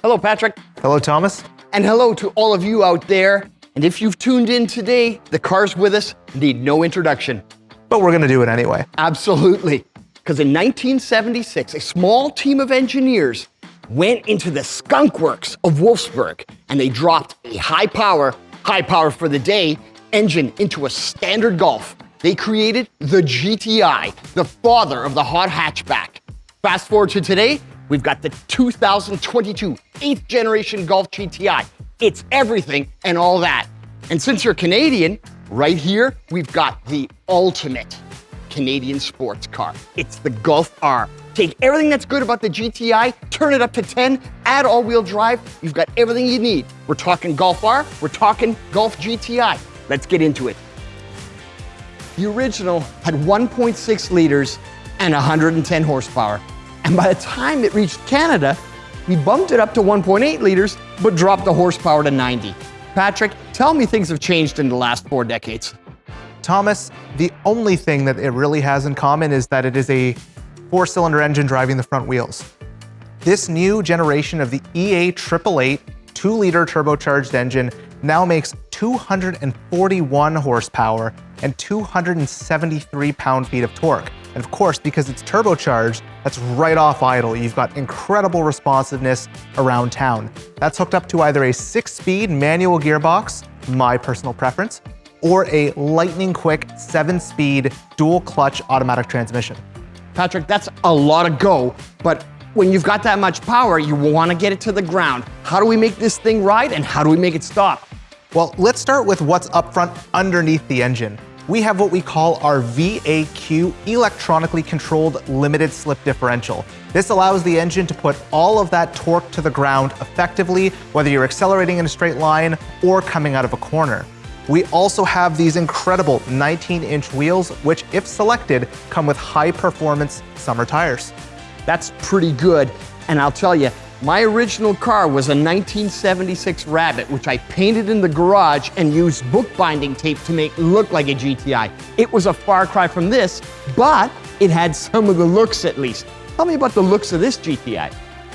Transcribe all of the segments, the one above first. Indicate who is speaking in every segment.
Speaker 1: Hello, Patrick.
Speaker 2: Hello, Thomas.
Speaker 1: And hello to all of you out there. And if you've tuned in today, the cars with us need no introduction.
Speaker 2: But we're going to do it anyway.
Speaker 1: Absolutely. Because in 1976, a small team of engineers went into the skunk works of Wolfsburg and they dropped a high power for the day engine into a standard Golf. They created the GTI, the father of the hot hatchback. Fast forward to today, we've got the 2022 8th generation Golf GTI. It's everything and all that. And since you're Canadian, right here, we've got the ultimate Canadian sports car. It's the Golf R. Take everything that's good about the GTI, turn it up to 10, add all-wheel drive, you've got everything you need. We're talking Golf R, we're talking Golf GTI. Let's get into it. The original had 1.6 liters and 110 horsepower. And by the time it reached Canada, we bumped it up to 1.8 liters, but dropped the horsepower to 90. Patrick, tell me things have changed in the last 4 decades.
Speaker 2: Thomas, the only thing that it really has in common is that it is a 4-cylinder engine driving the front wheels. This new generation of the EA888 2-liter turbocharged engine now makes 241 horsepower and 273 pound-feet of torque. And of course, because it's turbocharged, that's right off idle. You've got incredible responsiveness around town. That's hooked up to either a 6-speed manual gearbox, my personal preference, or a lightning-quick 7-speed dual-clutch automatic transmission.
Speaker 1: Patrick, that's a lot of go, but when you've got that much power, you want to get it to the ground. How do we make this thing ride and how do we make it stop?
Speaker 2: Well, let's start with what's up front underneath the engine. We have what we call our VAQ electronically controlled limited slip differential. This allows the engine to put all of that torque to the ground effectively, whether you're accelerating in a straight line or coming out of a corner. We also have these incredible 19-inch wheels, which, if selected, come with high-performance summer tires.
Speaker 1: That's pretty good. And I'll tell you, my original car was a 1976 Rabbit, which I painted in the garage and used bookbinding tape to make it look like a GTI. It was a far cry from this, but it had some of the looks at least. Tell me about the looks of this GTI.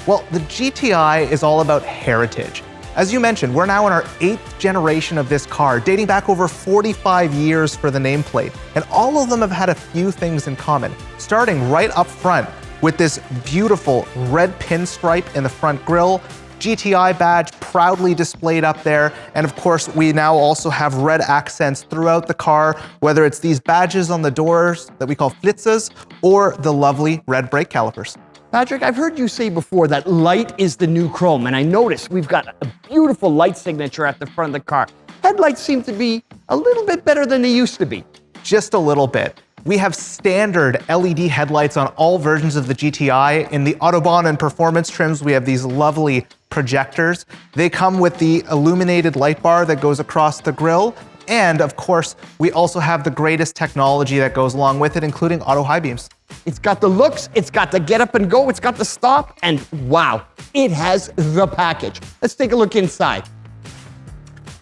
Speaker 2: Well, the GTI is all about heritage. As you mentioned, we're now in our 8th generation of this car, dating back over 45 years for the nameplate. And all of them have had a few things in common, starting right up front with this beautiful red pinstripe in the front grille, GTI badge proudly displayed up there, and of course, we now also have red accents throughout the car, whether it's these badges on the doors that we call flitzes, or the lovely red brake calipers.
Speaker 1: Patrick, I've heard you say before that light is the new chrome, and I noticed we've got a beautiful light signature at the front of the car. Headlights seem to be a little bit better than they used to be.
Speaker 2: Just a little bit. We have standard LED headlights on all versions of the GTI. In the Autobahn and Performance trims, we have these lovely projectors. They come with the illuminated light bar that goes across the grille. And of course, we also have the greatest technology that goes along with it, including auto high beams.
Speaker 1: It's got the looks, it's got the get up and go, it's got the stop, and wow, it has the package. Let's take a look inside.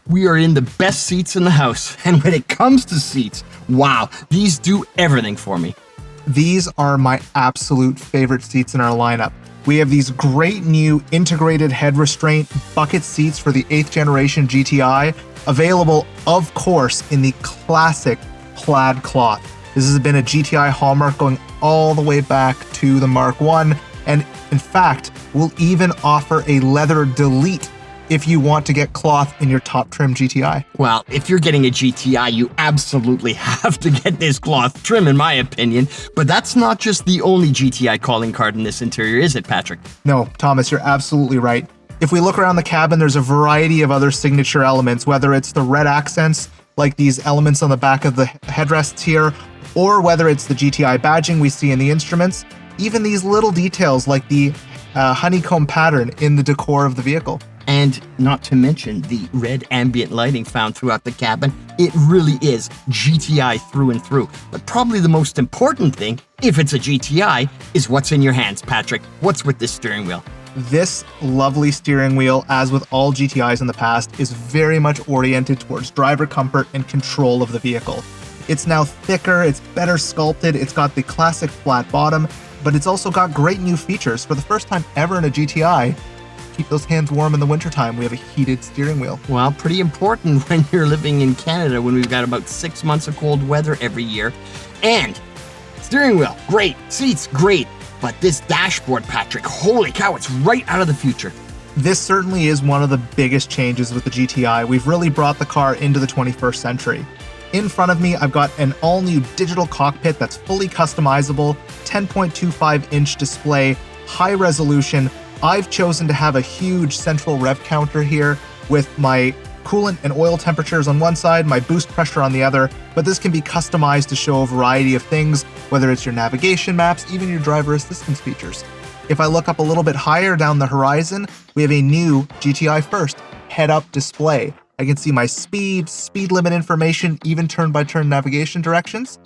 Speaker 1: We are in the best seats in the house, and when it comes to seats, wow, these do everything for me.
Speaker 2: These are my absolute favorite seats in our lineup. We have these great new integrated head restraint bucket seats for the 8th generation GTI, available, of course, in the classic plaid cloth. This has been a GTI hallmark going all the way back to the Mark I, and in fact, we'll even offer a leather delete if you want to get cloth in your top trim GTI.
Speaker 1: Well, if you're getting a GTI, you absolutely have to get this cloth trim, in my opinion. But that's not just the only GTI calling card in this interior, is it, Patrick?
Speaker 2: No, Thomas, you're absolutely right. If we look around the cabin, there's a variety of other signature elements, whether it's the red accents, like these elements on the back of the headrests here, or whether it's the GTI badging we see in the instruments, even these little details like the honeycomb pattern in the decor of the vehicle.
Speaker 1: And not to mention the red ambient lighting found throughout the cabin. It really is GTI through and through. But probably the most important thing, if it's a GTI, is what's in your hands, Patrick. What's with this steering wheel?
Speaker 2: This lovely steering wheel, as with all GTIs in the past, is very much oriented towards driver comfort and control of the vehicle. It's now thicker, it's better sculpted, it's got the classic flat bottom, but it's also got great new features. For the first time ever in a GTI, keep those hands warm in the wintertime. We have a heated steering wheel.
Speaker 1: Well, pretty important when you're living in Canada when we've got about 6 months of cold weather every year. And steering wheel, great. Seats, great. But this dashboard, Patrick, holy cow, it's right out of the future.
Speaker 2: This certainly is one of the biggest changes with the GTI. We've really brought the car into the 21st century. In front of me, I've got an all-new digital cockpit that's fully customizable, 10.25-inch display, high resolution. I've chosen to have a huge central rev counter here with my coolant and oil temperatures on one side, my boost pressure on the other, but this can be customized to show a variety of things, whether it's your navigation maps, even your driver assistance features. If I look up a little bit higher down the horizon, we have a new GTI First head-up display. I can see my speed limit information, even turn-by-turn navigation directions.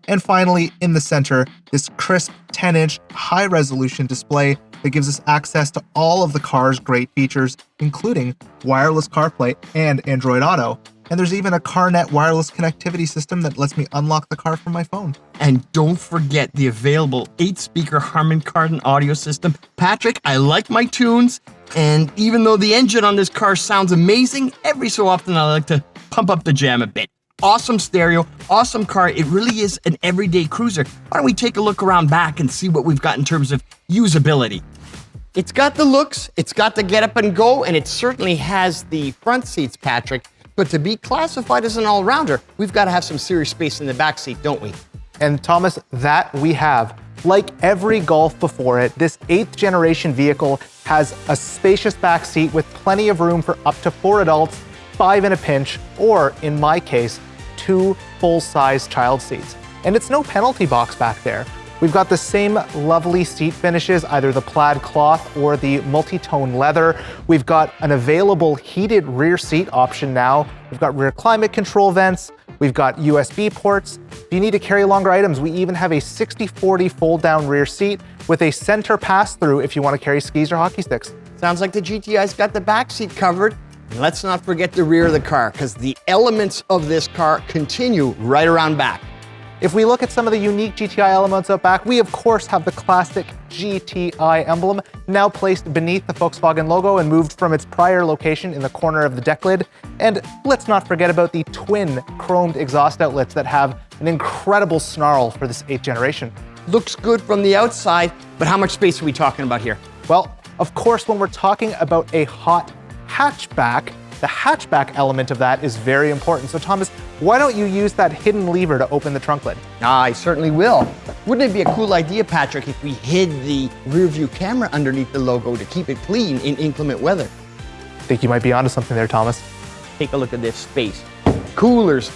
Speaker 2: And finally, in the center, this crisp 10-inch high-resolution display that gives us access to all of the car's great features, including wireless CarPlay and Android Auto. And there's even a CarNet wireless connectivity system that lets me unlock the car from my phone.
Speaker 1: And don't forget the available 8-speaker Harman Kardon audio system. Patrick, I like my tunes, and even though the engine on this car sounds amazing, every so often I like to pump up the jam a bit. Awesome stereo, awesome car. It really is an everyday cruiser. Why don't we take a look around back and see what we've got in terms of usability? It's got the looks, it's got the get up and go, and it certainly has the front seats, Patrick. But to be classified as an all-rounder, we've got to have some serious space in the back seat, don't we?
Speaker 2: And Thomas, that we have. Like every Golf before it, this 8th generation vehicle has a spacious back seat with plenty of room for up to 4 adults, 5 in a pinch, or in my case, 2 full-size child seats. And it's no penalty box back there. We've got the same lovely seat finishes, either the plaid cloth or the multi-tone leather. We've got an available heated rear seat option now. We've got rear climate control vents. We've got USB ports. If you need to carry longer items, we even have a 60/40 fold-down rear seat with a center pass-through if you want to carry skis or hockey sticks.
Speaker 1: Sounds like the GTI's got the back seat covered. And let's not forget the rear of the car, because the elements of this car continue right around back.
Speaker 2: If we look at some of the unique GTI elements out back, we of course have the classic GTI emblem, now placed beneath the Volkswagen logo and moved from its prior location in the corner of the deck lid. And let's not forget about the twin chromed exhaust outlets that have an incredible snarl for this 8th generation.
Speaker 1: Looks good from the outside, but how much space are we talking about here?
Speaker 2: Well, of course, when we're talking about a hot hatchback, the hatchback element of that is very important. So Thomas, why don't you use that hidden lever to open the trunk lid?
Speaker 1: I certainly will. Wouldn't it be a cool idea, Patrick, if we hid the rear view camera underneath the logo to keep it clean in inclement weather?
Speaker 2: I think you might be onto something there, Thomas.
Speaker 1: Take a look at this space. Coolers,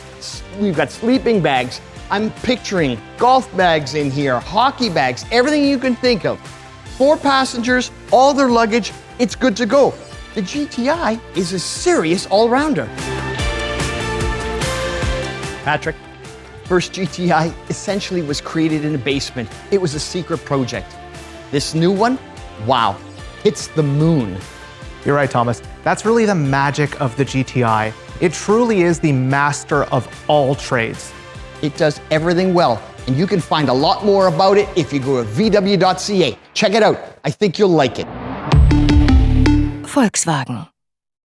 Speaker 1: we've got sleeping bags. I'm picturing golf bags in here, hockey bags, everything you can think of. 4 passengers, all their luggage, it's good to go. The GTI is a serious all-rounder. Patrick, first GTI essentially was created in a basement. It was a secret project. This new one, wow, hits the moon.
Speaker 2: You're right, Thomas. That's really the magic of the GTI. It truly is the master of all trades.
Speaker 1: It does everything well, and you can find a lot more about it if you go to vw.ca. Check it out. I think you'll like it.
Speaker 3: Volkswagen.